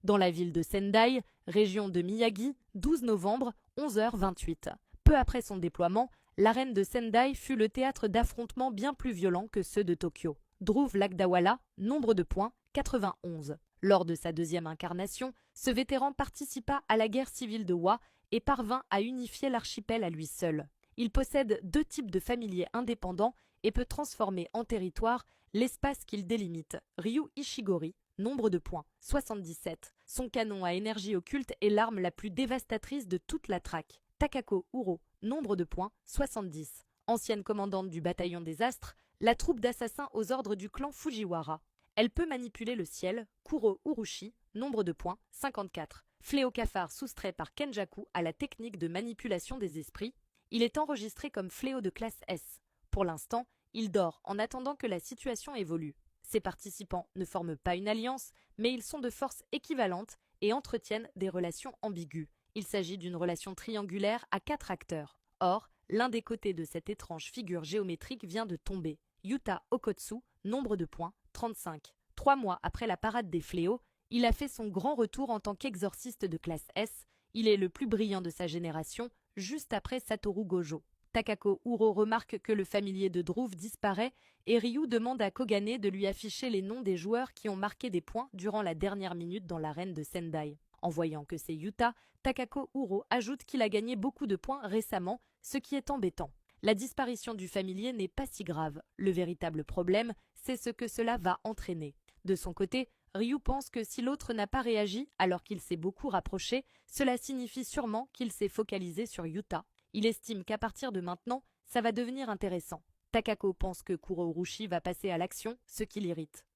Dans la ville de Sendai, région de Miyagi, 12 novembre, 11h28. Peu après son déploiement, l'arène de Sendai fut le théâtre d'affrontements bien plus violents que ceux de Tokyo. Dhruv Lagdawala, nombre de points, 91. Lors de sa deuxième incarnation, ce vétéran participa à la guerre civile de Wa et parvint à unifier l'archipel à lui seul. Il possède deux types de familiers indépendants et peut transformer en territoire l'espace qu'il délimite. Ryu Ishigori, nombre de points, 77. Son canon à énergie occulte est l'arme la plus dévastatrice de toute la traque. Takako Uro, nombre de points, 70. Ancienne commandante du bataillon des Astres, la troupe d'assassins aux ordres du clan Fujiwara. Elle peut manipuler le ciel. Kuro Urushi, nombre de points, 54. Fléau cafard soustrait par Kenjaku à la technique de manipulation des esprits. Il est enregistré comme fléau de classe S. Pour l'instant, il dort en attendant que la situation évolue. Ses participants ne forment pas une alliance, mais ils sont de forces équivalentes et entretiennent des relations ambiguës. Il s'agit d'une relation triangulaire à 4 acteurs. Or, l'un des côtés de cette étrange figure géométrique vient de tomber. Yuta Okotsu, nombre de points, 35. 3 mois après la parade des fléaux, il a fait son grand retour en tant qu'exorciste de classe S. Il est le plus brillant de sa génération, juste après Satoru Gojo. Takako Uro remarque que le familier de Dhruv disparaît et Ryu demande à Kogane de lui afficher les noms des joueurs qui ont marqué des points durant la dernière minute dans l'arène de Sendai. En voyant que c'est Yuta, Takako Uro ajoute qu'il a gagné beaucoup de points récemment, ce qui est embêtant. La disparition du familier n'est pas si grave. Le véritable problème, c'est ce que cela va entraîner. De son côté, Ryu pense que si l'autre n'a pas réagi alors qu'il s'est beaucoup rapproché, cela signifie sûrement qu'il s'est focalisé sur Yuta. Il estime qu'à partir de maintenant, ça va devenir intéressant. Takako pense que Kuro Urushi va passer à l'action, ce qui l'irrite.